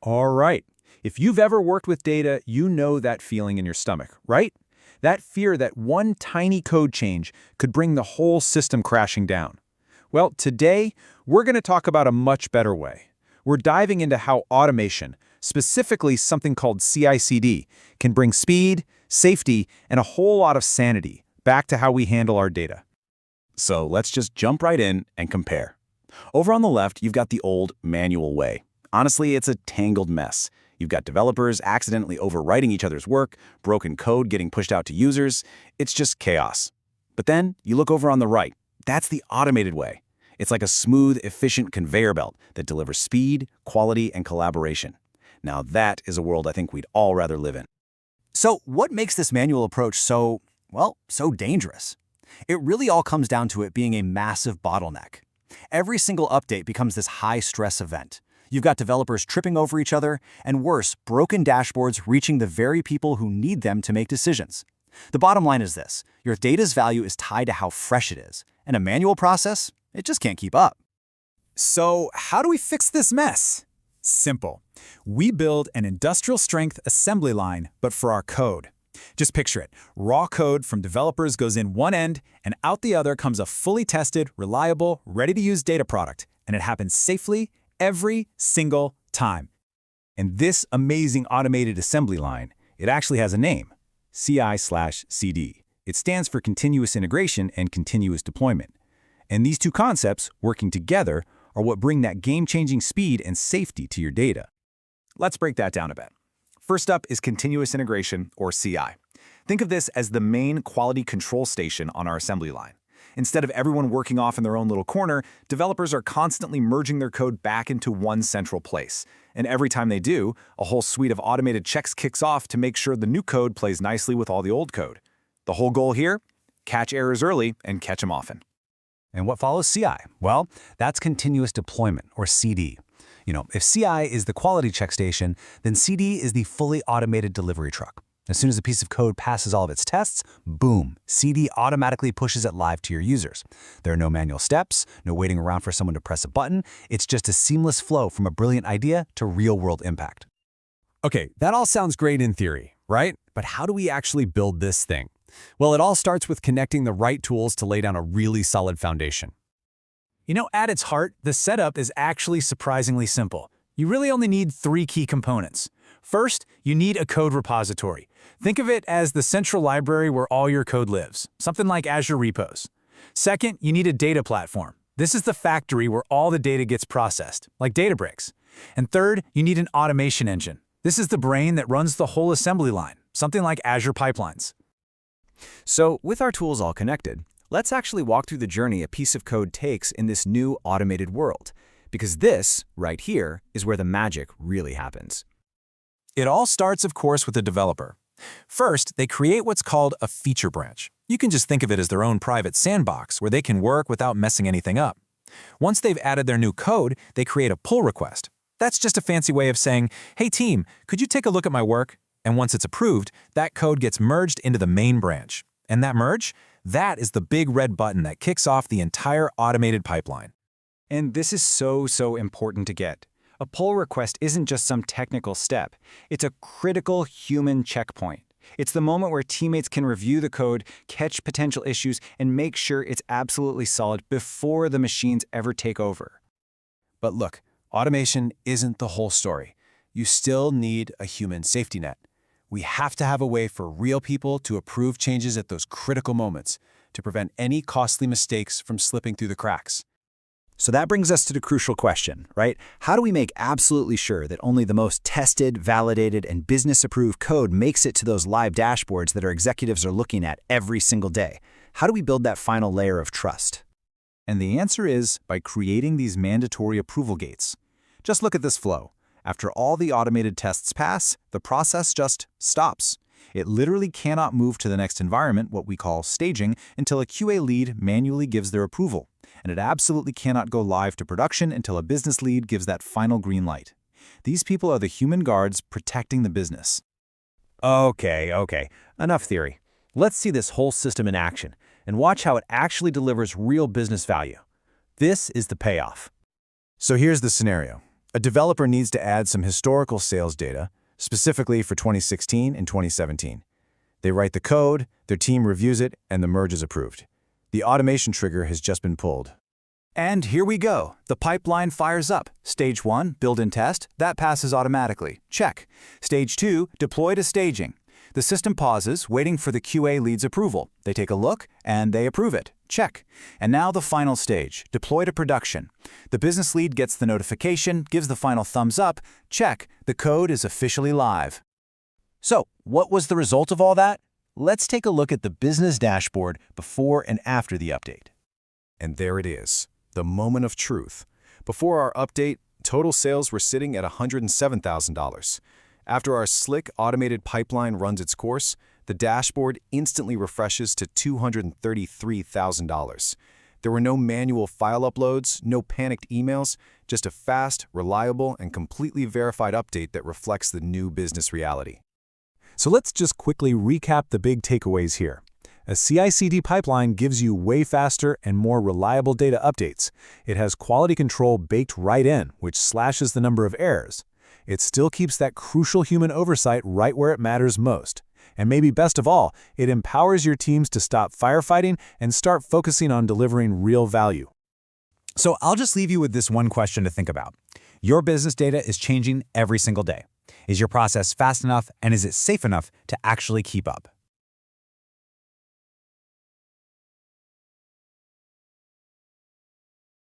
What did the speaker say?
All right. If you've ever worked with data, you know that feeling in your stomach, right? That fear that one tiny code change could bring the whole system crashing down. Well, today, we're going to talk about a much better way. We're diving into how automation, specifically something called CICD, can bring speed, safety, and a whole lot of sanity back to how we handle our data. So let's just jump right in and compare. Over on the left, you've got the old manual way. Honestly, it's a tangled mess. You've got developers accidentally overwriting each other's work, broken code getting pushed out to users. It's just chaos. But then you look over on the right. That's the automated way. It's like a smooth, efficient conveyor belt that delivers speed, quality, and collaboration. Now that is a world I think we'd all rather live in. So what makes this manual approach so dangerous? It really all comes down to it being a massive bottleneck. Every single update becomes this high-stress event. You've got developers tripping over each other, and worse, broken dashboards reaching the very people who need them to make decisions. The bottom line is this: your data's value is tied to how fresh it is, and a manual process, it just can't keep up. So how do we fix this mess? Simple. We build an industrial-strength assembly line, but for our code. Just picture it. Raw code from developers goes in one end, and out the other comes a fully tested, reliable, ready-to-use data product, and it happens safely every single time. And this amazing automated assembly line, it actually has a name, CI/CD. It stands for continuous integration and continuous deployment. And these two concepts, working together, are what bring that game-changing speed and safety to your data. Let's break that down a bit. First up is continuous integration, or CI. Think of this as the main quality control station on our assembly line. Instead of everyone working off in their own little corner, developers are constantly merging their code back into one central place. And every time they do, a whole suite of automated checks kicks off to make sure the new code plays nicely with all the old code. The whole goal here? Catch errors early and catch them often. And what follows CI? Well, that's continuous deployment, or CD. If CI is the quality check station, then CD is the fully automated delivery truck. As soon as a piece of code passes all of its tests, boom, CD automatically pushes it live to your users. There are no manual steps, no waiting around for someone to press a button. It's just a seamless flow from a brilliant idea to real-world impact. Okay, that all sounds great in theory, right? But how do we actually build this thing? Well, it all starts with connecting the right tools to lay down a really solid foundation. At its heart, the setup is actually surprisingly simple. You really only need 3 key components. First, you need a code repository. Think of it as the central library where all your code lives, something like Azure Repos. Second, you need a data platform. This is the factory where all the data gets processed, like Databricks. And third, you need an automation engine. This is the brain that runs the whole assembly line, something like Azure Pipelines. So, with our tools all connected, let's actually walk through the journey a piece of code takes in this new automated world. Because this, right here, is where the magic really happens. It all starts, of course, with the developer. First, they create what's called a feature branch. You can just think of it as their own private sandbox where they can work without messing anything up. Once they've added their new code, they create a pull request. That's just a fancy way of saying, hey team, could you take a look at my work? And once it's approved, that code gets merged into the main branch. And that merge? That is the big red button that kicks off the entire automated pipeline. And this is so important to get. A pull request isn't just some technical step. It's a critical human checkpoint. It's the moment where teammates can review the code, catch potential issues, and make sure it's absolutely solid before the machines ever take over. But look, automation isn't the whole story. You still need a human safety net. We have to have a way for real people to approve changes at those critical moments to prevent any costly mistakes from slipping through the cracks. So that brings us to the crucial question, right? How do we make absolutely sure that only the most tested, validated, and business-approved code makes it to those live dashboards that our executives are looking at every single day? How do we build that final layer of trust? And the answer is by creating these mandatory approval gates. Just look at this flow. After all the automated tests pass, the process just stops. It literally cannot move to the next environment, what we call staging, until a QA lead manually gives their approval. And it absolutely cannot go live to production until a business lead gives that final green light. These people are the human guards protecting the business. Okay. Enough theory. Let's see this whole system in action and watch how it actually delivers real business value. This is the payoff. So here's the scenario. A developer needs to add some historical sales data, specifically for 2016 and 2017. They write the code, their team reviews it, and the merge is approved. The automation trigger has just been pulled. And here we go. The pipeline fires up. Stage 1, build and test. That passes automatically. Check. Stage 2, deploy to staging. The system pauses, waiting for the QA lead's approval. They take a look, and they approve it. Check. And now the final stage, deploy to production. The business lead gets the notification, gives the final thumbs up. Check. The code is officially live. So, what was the result of all that? Let's take a look at the business dashboard before and after the update. And there it is, the moment of truth. Before our update, total sales were sitting at $107,000. After our slick automated pipeline runs its course, the dashboard instantly refreshes to $233,000. There were no manual file uploads, no panicked emails, just a fast, reliable, and completely verified update that reflects the new business reality. So let's just quickly recap the big takeaways here. A CICD pipeline gives you way faster and more reliable data updates. It has quality control baked right in, which slashes the number of errors. It still keeps that crucial human oversight right where it matters most. And maybe best of all, it empowers your teams to stop firefighting and start focusing on delivering real value. So I'll just leave you with this one question to think about. Your business data is changing every single day. Is your process fast enough and is it safe enough to actually keep up?